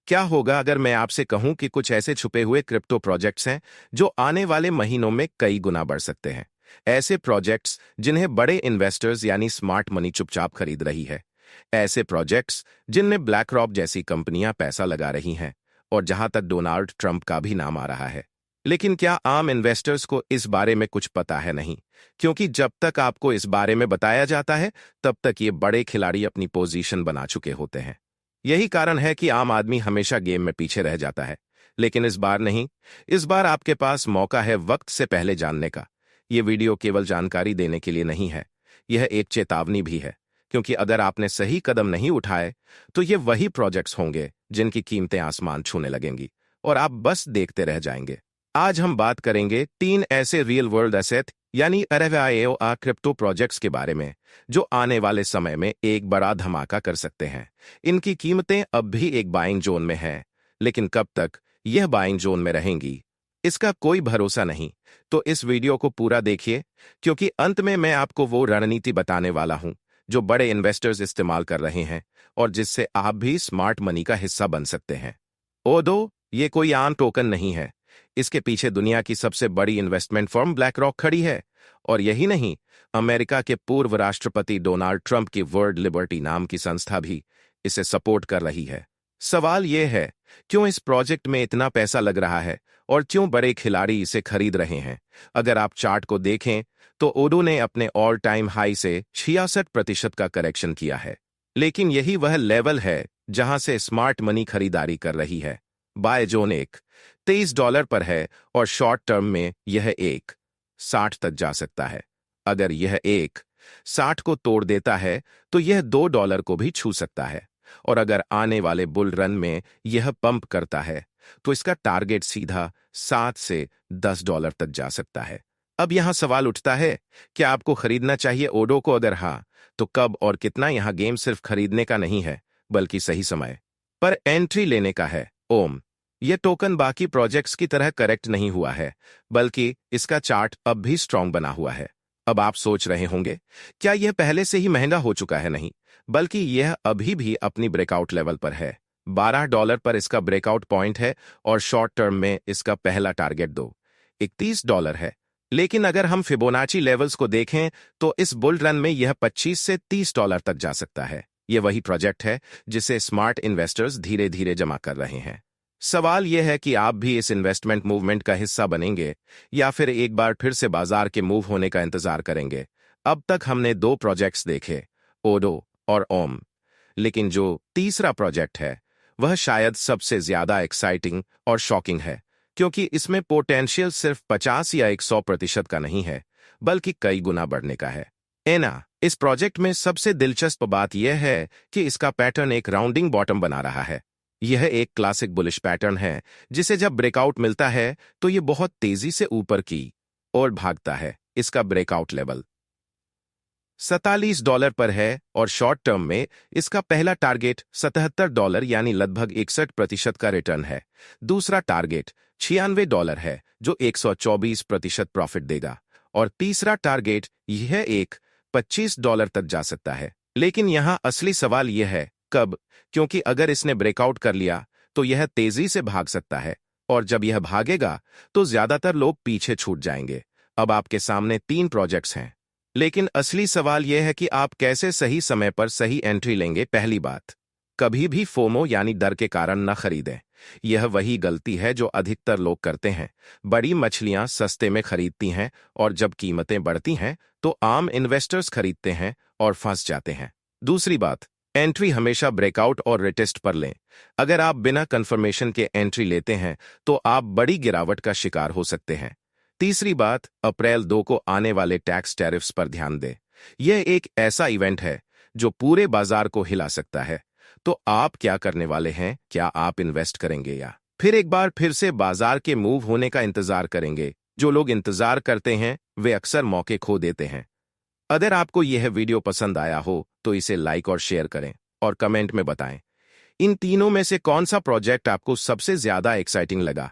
क्या होगा अगर मैं आपसे कहूं कि कुछ ऐसे छुपे हुए क्रिप्टो प्रोजेक्ट्स हैं जो आने वाले महीनों में कई गुना बढ़ सकते हैं। ऐसे प्रोजेक्ट्स जिन्हें बड़े इन्वेस्टर्स यानी स्मार्ट मनी चुपचाप खरीद रही है। ऐसे प्रोजेक्ट्स जिनमें ब्लैक रॉक जैसी कंपनियां पैसा लगा रही हैं और जहां तक डोनाल्ड ट्रंप का भी नाम आ रहा है। लेकिन क्या आम इन्वेस्टर्स को इस बारे में कुछ पता है? नहीं, क्योंकि जब तक आपको इस बारे में बताया जाता है तब तक ये बड़े खिलाड़ी अपनी पोजीशन बना चुके होते हैं। यही कारण है कि आम आदमी हमेशा गेम में पीछे रह जाता है। लेकिन इस बार नहीं। इस बार आपके पास मौका है वक्त से पहले जानने का। ये वीडियो केवल जानकारी देने के लिए नहीं है, यह एक चेतावनी भी है। क्योंकि अगर आपने सही कदम नहीं उठाए तो ये वही प्रोजेक्ट्स होंगे जिनकी कीमतें आसमान छूने लगेंगी और आप बस देखते रह जाएंगे। आज हम बात करेंगे 3 ऐसे रियल वर्ल्ड एसेट यानी आरएफआईओआर क्रिप्टो प्रोजेक्ट्स के बारे में जो आने वाले समय में एक बड़ा धमाका कर सकते हैं। इनकी कीमतें अब भी एक बाइंग जोन में हैं, लेकिन कब तक यह बाइंग जोन में रहेंगी इसका कोई भरोसा नहीं। तो इस वीडियो को पूरा देखिए, क्योंकि अंत में मैं आपको वो रणनीति बताने वाला हूं जो बड़े इन्वेस्टर्स इस्तेमाल कर रहे हैं और जिससे आप भी स्मार्ट मनी का हिस्सा बन सकते हैं। ओदो, ये कोई आम टोकन नहीं है। इसके पीछे दुनिया की सबसे बड़ी इन्वेस्टमेंट फर्म ब्लैक रॉक खड़ी है। और यही नहीं, अमेरिका के पूर्व राष्ट्रपति डोनाल्ड ट्रंप की वर्ल्ड लिबर्टी नाम की संस्था भी इसे सपोर्ट कर रही है। सवाल यह है, क्यों इस प्रोजेक्ट में इतना पैसा लग रहा है और क्यों बड़े खिलाड़ी इसे खरीद रहे हैं? अगर आप चार्ट को देखें तो ओडो ने अपने ऑल टाइम हाई से 66% का करेक्शन किया है। लेकिन यही वह लेवल है जहां से स्मार्ट मनी खरीदारी कर रही है। बाय जोन एक $23 पर है और शॉर्ट टर्म में यह 1.60 तक जा सकता है। अगर यह 1.60 को तोड़ देता है तो यह $2 को भी छू सकता है। और अगर आने वाले बुल रन में यह पंप करता है तो इसका टारगेट सीधा $7 से $10 तक जा सकता है। अब यहां सवाल उठता है, क्या आपको खरीदना चाहिए ओडो को? अगर हाँ, तो कब और कितना? यहां गेम सिर्फ खरीदने का नहीं है, बल्कि सही समय पर एंट्री लेने का है। यह टोकन बाकी प्रोजेक्ट्स की तरह करेक्ट नहीं हुआ है, बल्कि इसका चार्ट अब भी स्ट्रांग बना हुआ है। अब आप सोच रहे होंगे, क्या यह पहले से ही महंगा हो चुका है? नहीं, बल्कि यह अभी भी अपनी ब्रेकआउट लेवल पर है। $12 पर इसका ब्रेकआउट पॉइंट है और शॉर्ट टर्म में इसका पहला टारगेट $31 है। लेकिन अगर हम फिबोनाची लेवल्स को देखें तो इस बुल रन में यह $25 से $30 तक जा सकता है। यह वही प्रोजेक्ट है जिसे स्मार्ट इन्वेस्टर्स धीरे धीरे जमा कर रहे हैं। सवाल यह है कि आप भी इस इन्वेस्टमेंट मूवमेंट का हिस्सा बनेंगे या फिर एक बार फिर से बाजार के मूव होने का इंतजार करेंगे। अब तक हमने 2 प्रोजेक्ट्स देखे, ओडो और ओम। लेकिन जो तीसरा प्रोजेक्ट है वह शायद सबसे ज्यादा एक्साइटिंग और शॉकिंग है, क्योंकि इसमें पोटेंशियल सिर्फ 50 या 100% का नहीं है, बल्कि कई गुना बढ़ने का है। इस प्रोजेक्ट में सबसे दिलचस्प बात यह है कि इसका पैटर्न एक राउंडिंग बॉटम बना रहा है। यह एक क्लासिक बुलिश पैटर्न है जिसे जब ब्रेकआउट मिलता है तो यह बहुत तेजी से ऊपर की ओर भागता है। इसका ब्रेकआउट लेवल $47 पर है और शॉर्ट टर्म में इसका पहला टारगेट $77 यानी लगभग 61% का रिटर्न है। दूसरा टारगेट $96 है जो 124% प्रॉफिट देगा और तीसरा टारगेट यह $25 तक जा सकता है। लेकिन यहां असली सवाल यह है, कब? क्योंकि अगर इसने ब्रेकआउट कर लिया तो यह तेजी से भाग सकता है और जब यह भागेगा तो ज्यादातर लोग पीछे छूट जाएंगे। अब आपके सामने 3 प्रोजेक्ट्स हैं, लेकिन असली सवाल यह है कि आप कैसे सही समय पर सही एंट्री लेंगे। पहली बात, कभी भी फोमो यानी डर के कारण न खरीदें। यह वही गलती है जो अधिकतर लोग करते हैं। बड़ी मछलियां सस्ते में खरीदती हैं और जब कीमतें बढ़ती हैं तो आम इन्वेस्टर्स खरीदते हैं और फंस जाते हैं। दूसरी बात, एंट्री हमेशा ब्रेकआउट और रिटेस्ट पर लें। अगर आप बिना कंफर्मेशन के एंट्री लेते हैं तो आप बड़ी गिरावट का शिकार हो सकते हैं। तीसरी बात, अप्रैल 2 को आने वाले टैक्स टैरिफ्स पर ध्यान दें। यह एक ऐसा इवेंट है जो पूरे बाजार को हिला सकता है। तो आप क्या करने वाले हैं? क्या आप इन्वेस्ट करेंगे या फिर एक बार फिर से बाजार के मूव होने का इंतजार करेंगे? जो लोग इंतजार करते हैं वे अक्सर मौके खो देते हैं। अगर आपको यह वीडियो पसंद आया हो तो इसे लाइक और शेयर करें और कमेंट में बताएं इन तीनों में से कौन सा प्रोजेक्ट आपको सबसे ज्यादा एक्साइटिंग लगा।